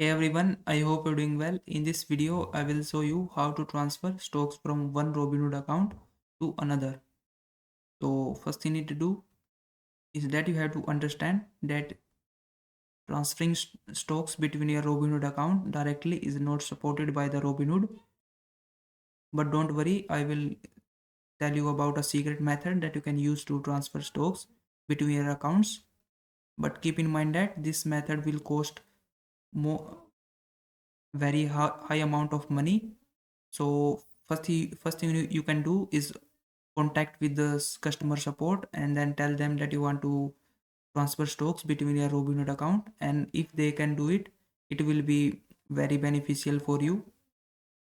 Hey everyone, I hope you're doing well. In this video, I will show you how to transfer stocks from one Robinhood account to another. So first thing you need to do is that you have to understand that transferring stocks between your Robinhood account directly is not supported by the Robinhood. But don't worry, I will tell you about a secret method that you can use to transfer stocks between your accounts. But keep in mind that this method will cost more very high amount of money. So first thing you can do is contact with the customer support and then tell them that you want to transfer stocks between your Robinhood account, and if they can do it, it will be very beneficial for you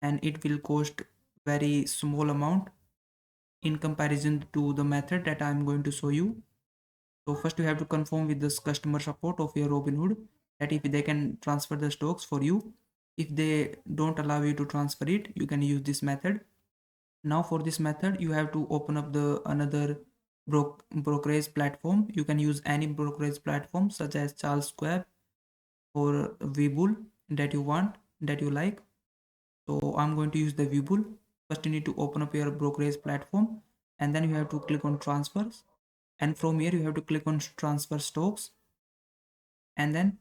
and it will cost very small amount in comparison to the method that I am going to show you. So first you have to confirm with this customer support of your Robinhood that if they can transfer the stocks for you. If they don't allow you to transfer it, you can use this method. Now for this method, you have to open up the another brokerage platform. You can use any brokerage platform such as Charles Schwab or Webull that you want, that you like. So I'm going to use the Webull. First you need to open up your brokerage platform and then you have to click on transfers, and from here you have to click on transfer stocks, and then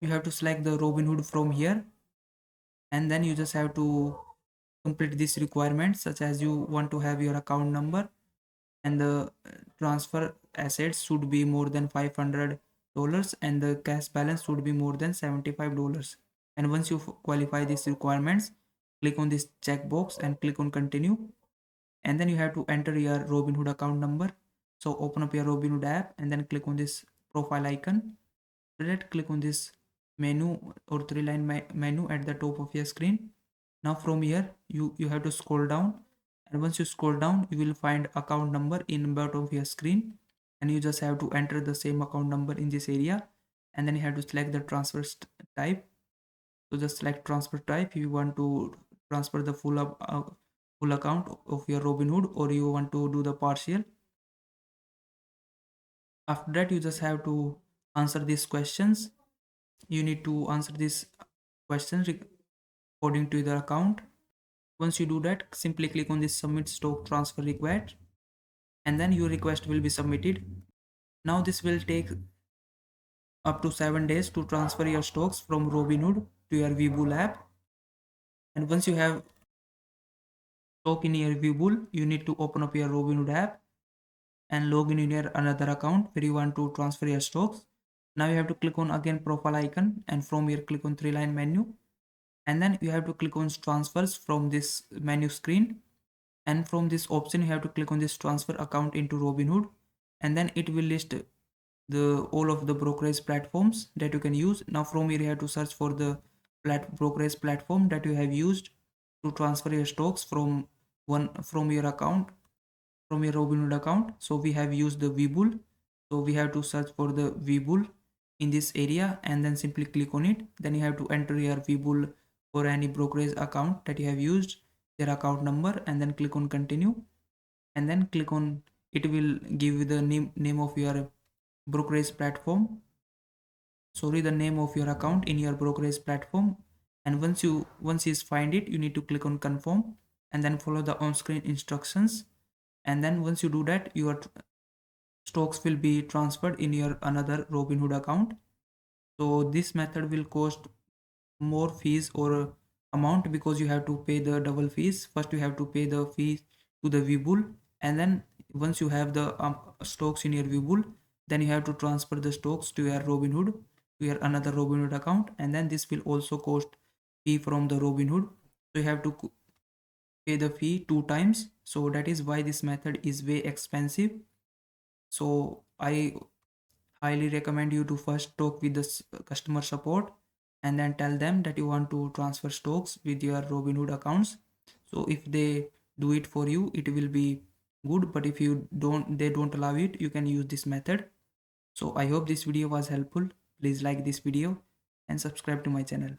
you have to select the Robinhood from here, and then you just have to complete this requirement such as you want to have your account number and the transfer assets should be more than $500 and the cash balance should be more than $75. And once you qualify these requirements, click on this checkbox and click on continue, and then you have to enter your Robinhood account number. So open up your Robinhood app and then click on this profile icon. Let's click on this menu or three-line menu at the top of your screen. Now from here you have to scroll down, and once you scroll down you will find account number in bottom of your screen, and you just have to enter the same account number in this area, and then you have to select the transfer type. So just select transfer type if you want to transfer the full account of your Robinhood or you want to do the partial. After that you just have to answer these questions. You need to answer these questions according to the account. Once you do that, simply click on this submit stock transfer request, and then your request will be submitted. Now this will take up to 7 days to transfer your stocks from Robinhood to your Webull app. And once you have stock in your Webull, you need to open up your Robinhood app and log in your another account where you want to transfer your stocks. Now you have to click on again profile icon, and from here click on three-line menu, and then you have to click on transfers from this menu screen, and from this option you have to click on this transfer account into Robinhood, and then it will list the all of the brokerage platforms that you can use. Now from here you have to search for the brokerage platform that you have used to transfer your stocks from your account, from your Robinhood account. So we have used the Webull, so we have to search for the Webull in this area and then simply click on it. Then you have to enter your Webull or any brokerage account that you have used, their account number, and then click on continue, and then click on, it will give you the name of your brokerage platform, sorry, the name of your account in your brokerage platform. And once you find it, you need to click on confirm and then follow the on-screen instructions, and then once you do that, your stocks will be transferred in your another Robinhood account. So this method will cost more fees or amount because you have to pay the double fees. First you have to pay the fees to the Webull, and then once you have the stocks in your Webull, then you have to transfer the stocks to your Robinhood, to your another Robinhood account, and then this will also cost fee from the Robinhood. So you have to pay the fee 2 times. So that is why this method is way expensive. So I highly recommend you to first talk with the customer support and then tell them that you want to transfer stocks with your Robinhood accounts. So if they do it for you, it will be good, but if you don't, they don't allow it, you can use this method. So I hope this video was helpful. Please like this video and subscribe to my channel.